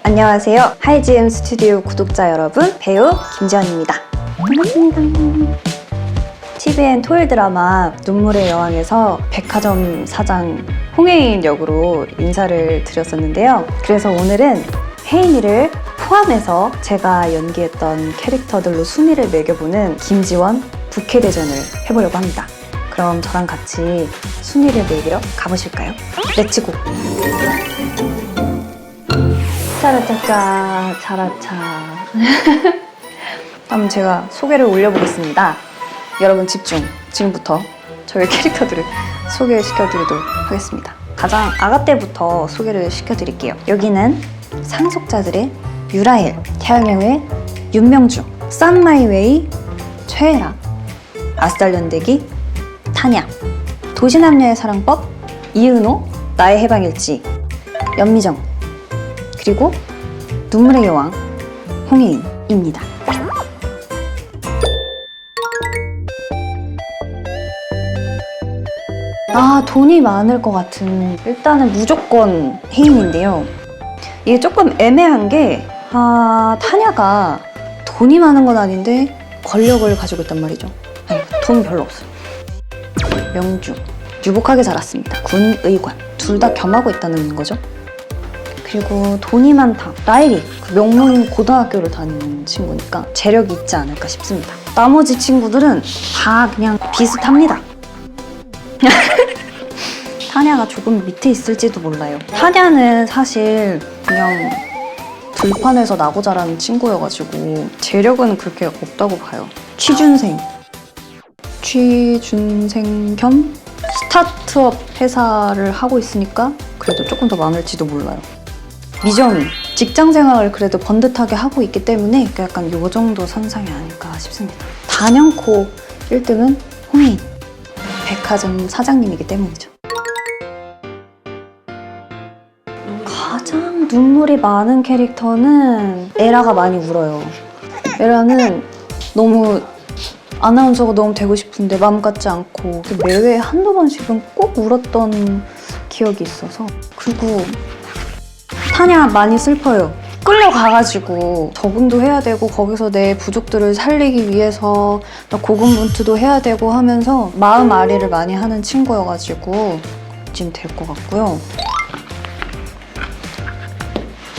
안녕하세요. 하이지엠 스튜디오 구독자 여러분, 배우 김지연입니다. 반갑습니다. TVN 토요일 드라마 눈물의 여왕에서 백화점 사장 홍혜인 역으로 인사를 드렸었는데요. 그래서 오늘은 혜인이를 포함해서 제가 연기했던 캐릭터들로 순위를 매겨보는 김지원 부캐대전을 해보려고 합니다. 그럼 저랑 같이 순위를 매기러 가보실까요? 렛츠고! 짜라짜짜 차라차. 그럼 제가 소개를 올려보겠습니다. 여러분 집중! 지금부터 저희 캐릭터들을 소개시켜드리도록 하겠습니다. 가장 아가 때부터 소개를 시켜드릴게요. 여기는 상속자들의 유라엘, 태양형의 윤명주, 싼마이웨이 최애라, 아스달연대기 타냐, 도시남녀의 사랑법 이은호, 나의 해방일지 연미정, 그리고 눈물의 여왕 홍혜인입니다. 돈이 많을 것 같은, 일단은 무조건 혜인인데요. 이게 조금 애매한 게 타냐가 돈이 많은 건 아닌데 권력을 가지고 있단 말이죠. 아니, 돈 별로 없어요. 명주, 유복하게 자랐습니다. 군의관, 둘 다 겸하고 있다는 거죠. 그리고 돈이 많다. 라일이, 그 명문 고등학교를 다니는 친구니까 재력이 있지 않을까 싶습니다. 나머지 친구들은 다 그냥 비슷합니다. 타냐가 조금 밑에 있을지도 몰라요. 타냐는 사실 그냥 들판에서 나고 자라는 친구여가지고 재력은 그렇게 없다고 봐요. 취준생 겸 스타트업 회사를 하고 있으니까 그래도 조금 더 많을지도 몰라요. 미정이 직장 생활을 그래도 번듯하게 하고 있기 때문에 약간 요 정도 선상이 아닐까 싶습니다. 단연코 1등은 홍혜인, 백화점 사장님이기 때문이죠. 가장 눈물이 많은 캐릭터는 에라가 많이 울어요. 에라는 너무 아나운서가 너무 되고 싶은데 마음 같지 않고 매회 한두 번씩은 꼭 울었던 기억이 있어서. 그리고 타냐 많이 슬퍼요. 끌려가가지고 적응도 해야 되고 거기서 내 부족들을 살리기 위해서 고군분투도 해야 되고 하면서 마음 아리를 많이 하는 친구여가지고 지금 될 것 같고요.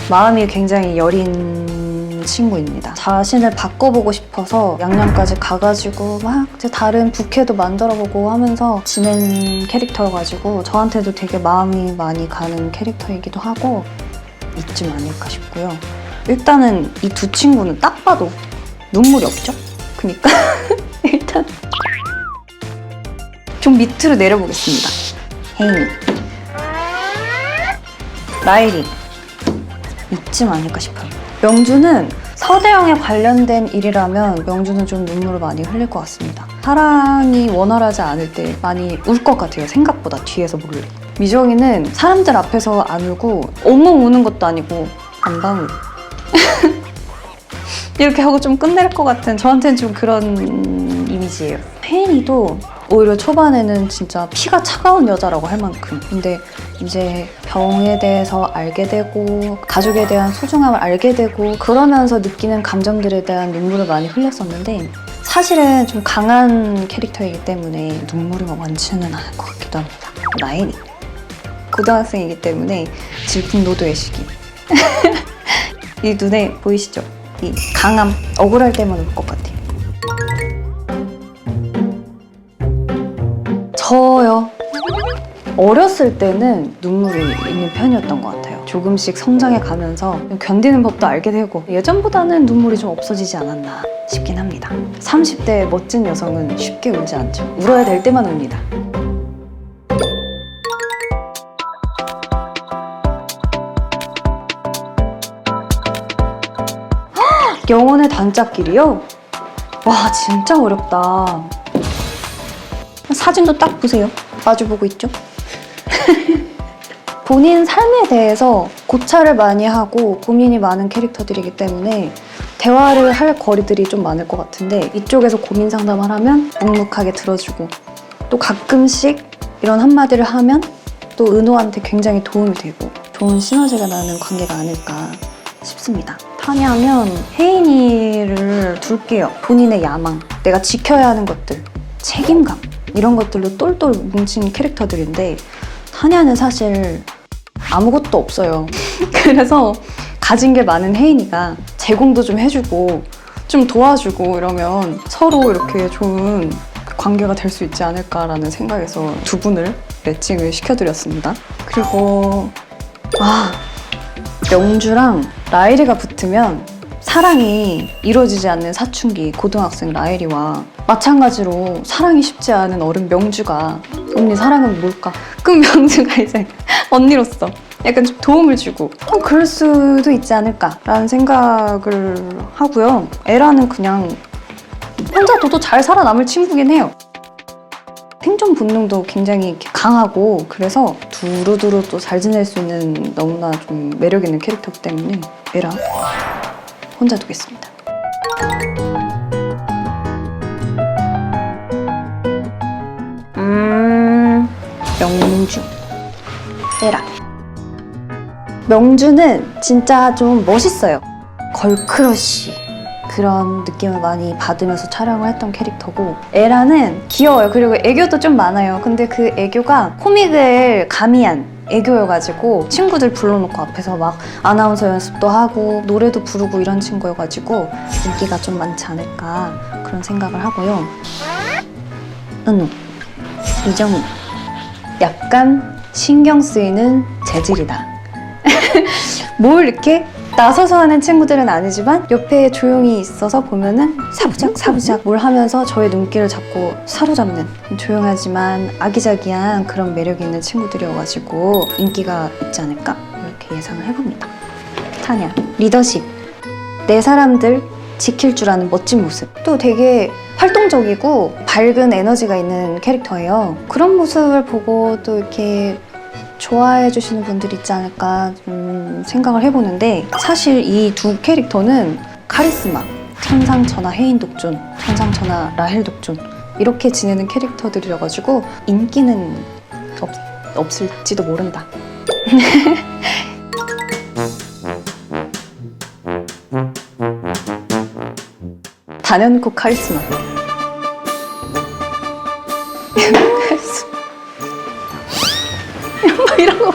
마음이 굉장히 여린 친구입니다. 자신을 바꿔보고 싶어서 양양까지 가가지고 막 다른 부캐도 만들어보고 하면서 지낸 캐릭터여가지고 저한테도 되게 마음이 많이 가는 캐릭터이기도 하고 이쯤 아닐까 싶고요. 일단은 이 두 친구는 딱 봐도 눈물이 없죠? 그니까 일단 좀 밑으로 내려보겠습니다. 혜인이, 라일이 이쯤 아닐까 싶어요. 명주는 서대영에 관련된 일이라면 명주는 좀 눈물을 많이 흘릴 것 같습니다. 사랑이 원활하지 않을 때 많이 울 것 같아요. 생각보다 뒤에서 몰래. 미정이는 사람들 앞에서 안 울고 엉엉 우는 것도 아니고 한 방울 이렇게 하고 좀 끝낼 것 같은, 저한테는 좀 그런 이미지예요. 혜인이도 오히려 초반에는 진짜 피가 차가운 여자라고 할 만큼, 근데 이제 병에 대해서 알게 되고 가족에 대한 소중함을 알게 되고 그러면서 느끼는 감정들에 대한 눈물을 많이 흘렸었는데 사실은 좀 강한 캐릭터이기 때문에 눈물이 많지는 않을 것 같기도 합니다. 라인이 고등학생이기 때문에 질풍노도의 시기 이 눈에 보이시죠? 이 강함, 억울할 때만 울 것 같아요. 저요. 어렸을 때는 눈물이 있는 편이었던 것 같아요. 조금씩 성장해 가면서 견디는 법도 알게 되고 예전보다는 눈물이 좀 없어지지 않았나 싶긴 합니다. 30대의 멋진 여성은 쉽게 울지 않죠. 울어야 될 때만 웁니다. 영혼의 단짝길이요? 와, 진짜 어렵다. 사진도 딱 보세요. 마주보고 있죠? 본인 삶에 대해서 고찰을 많이 하고 고민이 많은 캐릭터들이기 때문에 대화를 할 거리들이 좀 많을 것 같은데 이쪽에서 고민 상담을 하면 묵묵하게 들어주고 또 가끔씩 이런 한마디를 하면 또 은호한테 굉장히 도움이 되고 좋은 시너지가 나는 관계가 아닐까 싶습니다. 타냐면 혜인이를 둘게요. 본인의 야망, 내가 지켜야 하는 것들, 책임감 이런 것들로 똘똘 뭉친 캐릭터들인데 타냐는 사실 아무것도 없어요. 그래서 가진 게 많은 혜인이가 제공도 좀 해주고 좀 도와주고 이러면 서로 이렇게 좋은 관계가 될 수 있지 않을까라는 생각에서 두 분을 매칭을 시켜드렸습니다. 그리고 명주랑 라일이가 붙으면 사랑이 이루어지지 않는 사춘기 고등학생 라일이와 마찬가지로 사랑이 쉽지 않은 어른 명주가 언니 사랑은 뭘까? 그럼 명주가 이제 언니로서 약간 좀 도움을 주고 그럴 수도 있지 않을까라는 생각을 하고요. 에라는 그냥 혼자 둬도 잘 살아남을 친구긴 해요. 생존 본능도 굉장히 이렇게 강하고 그래서 두루두루 또 잘 지낼 수 있는 너무나 좀 매력 있는 캐릭터이기 때문에 에라 혼자 두겠습니다. 명주, 에라. 명주는 진짜 좀 멋있어요. 걸크러쉬 그런 느낌을 많이 받으면서 촬영을 했던 캐릭터고 에라는 귀여워요. 그리고 애교도 좀 많아요. 근데 그 애교가 코믹을 가미한 애교여가지고 친구들 불러놓고 앞에서 막 아나운서 연습도 하고 노래도 부르고 이런 친구여가지고 인기가 좀 많지 않을까 그런 생각을 하고요. 은우, 이정우 약간 신경 쓰이는 재질이다. 뭘 이렇게 나서서 하는 친구들은 아니지만 옆에 조용히 있어서 보면은 사부작 뭘 하면서 저의 눈길을 잡고 사로잡는 조용하지만 아기자기한 그런 매력이 있는 친구들이어가지고 인기가 있지 않을까 이렇게 예상을 해봅니다. 타냐, 리더십, 내 사람들 지킬 줄 아는 멋진 모습, 또 되게 활동적이고 밝은 에너지가 있는 캐릭터예요. 그런 모습을 보고 또 이렇게 좋아해 주시는 분들이 있지 않을까 좀 생각을 해보는데 사실 이 두 캐릭터는 카리스마, 천상천하 혜인 독존, 천상천하 라헬 독존 이렇게 지내는 캐릭터들이어가지고 인기는 없을지도 모른다. 단연코 카리스마. 뭐 이런 거.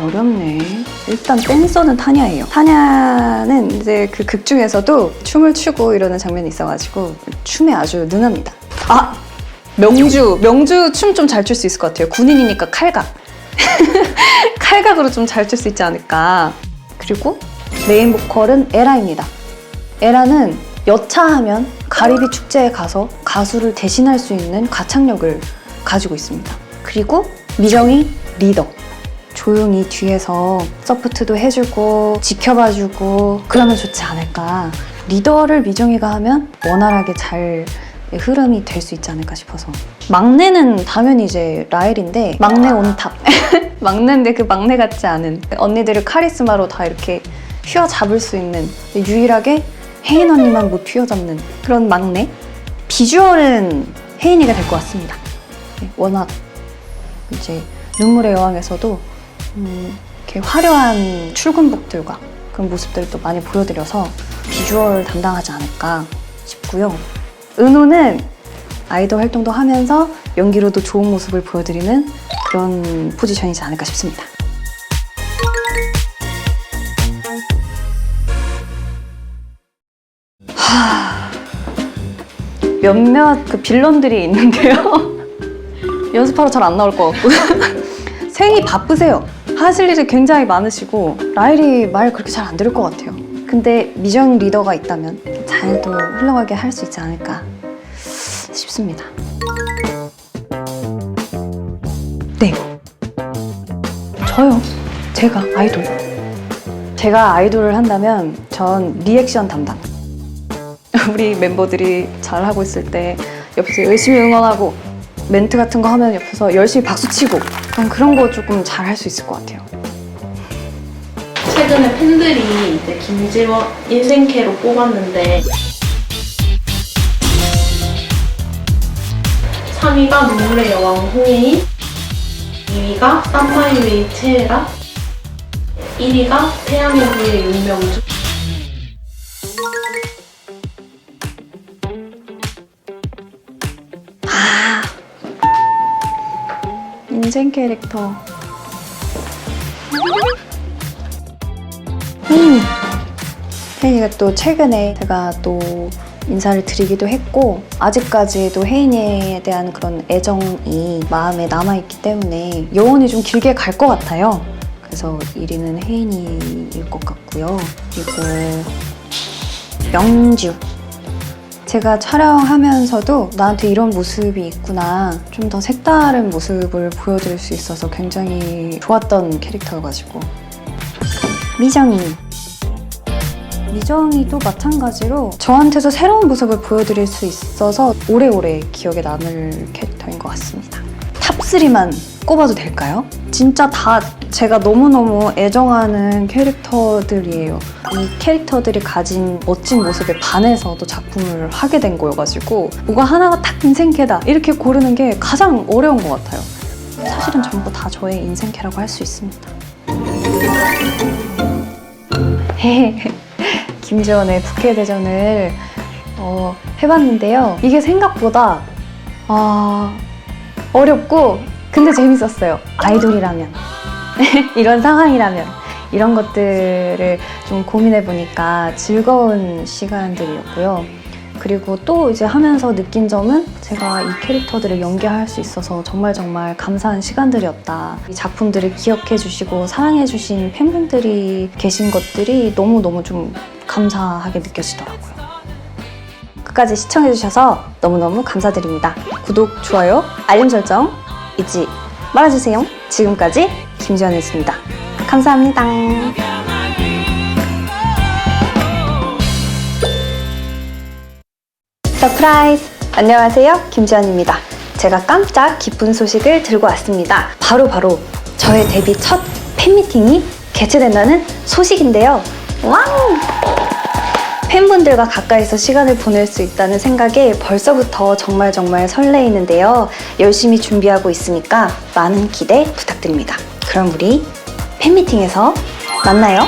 어렵네. 일단 댄서는 타냐예요. 타냐는 이제 그 극 중에서도 춤을 추고 이러는 장면이 있어가지고 춤에 아주 능합니다. 명주 춤 좀 잘 출 수 있을 것 같아요. 군인이니까 칼각. 칼각으로 좀 잘 출 수 있지 않을까. 그리고 메인 보컬은 에라입니다. 에라는 여차하면 가리비 축제에 가서 가수를 대신할 수 있는 가창력을 가지고 있습니다. 그리고 미정이 리더. 조용히 뒤에서 서포트도 해주고 지켜봐주고 그러면 좋지 않을까. 리더를 미정이가 하면 원활하게 잘 흐름이 될 수 있지 않을까 싶어서. 막내는 당연히 이제 라엘인데 막내 온탑. 막내인데 그 막내 같지 않은 언니들을 카리스마로 다 이렇게 휘어잡을 수 있는 유일하게 혜인 언니만 못 휘어잡는 그런 막내. 비주얼은 혜인이가 될 것 같습니다. 워낙 이제 눈물의 여왕에서도 이렇게 화려한 출근복들과 그런 모습들을 또 많이 보여드려서 비주얼 담당하지 않을까 싶고요. 은호는 아이돌 활동도 하면서 연기로도 좋은 모습을 보여드리는 그런 포지션이지 않을까 싶습니다. 몇몇 그 빌런들이 있는데요. 연습하러 잘 안 나올 것 같고 생이 바쁘세요. 하실 일이 굉장히 많으시고 라일이 말 그렇게 잘 안 들을 것 같아요. 근데 미정 리더가 있다면 잘도 흘러가게 할 수 있지 않을까 싶습니다. 네, 저요. 제가 아이돌. 제가 아이돌을 한다면 전 리액션 담당. 우리 멤버들이 잘하고 있을 때 옆에서 열심히 응원하고 멘트 같은 거 하면 옆에서 열심히 박수치고 그런 거 조금 잘 할 수 있을 것 같아요. 최근에 팬들이 이제 김지원 인생캐로 뽑았는데 3위가 눈물의 여왕 홍예인, 2위가 쌈마이웨이 채에라, 1위가 태양의 후예 윤명주. 인생 캐릭터. 혜인이가 또 최근에 제가 또 인사를 드리기도 했고 아직까지도 혜인이에 대한 그런 애정이 마음에 남아있기 때문에 영원히 좀 길게 갈 것 같아요. 그래서 1위는 혜인이일 것 같고요. 그리고 명주. 제가 촬영하면서도 나한테 이런 모습이 있구나, 좀 더 색다른 모습을 보여드릴 수 있어서 굉장히 좋았던 캐릭터여가지고. 미정이. 미정이도 마찬가지로 저한테서 새로운 모습을 보여드릴 수 있어서 오래오래 기억에 남을 캐릭터인 것 같습니다. 탑3만 꼽아도 될까요? 진짜 다 제가 너무너무 애정하는 캐릭터들이에요. 이 캐릭터들이 가진 멋진 모습에 반해서 또 작품을 하게 된 거여가지고 뭐가 하나가 딱 인생캐다 이렇게 고르는 게 가장 어려운 것 같아요. 사실은 전부 다 저의 인생캐라고 할 수 있습니다. 김지원의 국회대전을 해봤는데요. 이게 생각보다 어렵고 근데 재밌었어요. 아이돌이라면 이런 상황이라면 이런 것들을 좀 고민해보니까 즐거운 시간들이었고요. 그리고 또 이제 하면서 느낀 점은 제가 이 캐릭터들을 연기할 수 있어서 정말 감사한 시간들이었다. 이 작품들을 기억해주시고 사랑해주신 팬분들이 계신 것들이 너무너무 좀 감사하게 느껴지더라고요. 끝까지 시청해주셔서 너무너무 감사드립니다. 구독, 좋아요, 알림 설정 잊지 말아주세요. 지금까지 김지연이었습니다. 감사합니다. 서프라이즈! 안녕하세요, 김지연입니다. 제가 깜짝 기쁜 소식을 들고 왔습니다. 바로 저의 데뷔 첫 팬미팅이 개최된다는 소식인데요. 왕! 팬분들과 가까이서 시간을 보낼 수 있다는 생각에 벌써부터 정말 설레이는데요. 열심히 준비하고 있으니까 많은 기대 부탁드립니다. 그럼 우리 팬미팅에서 만나요.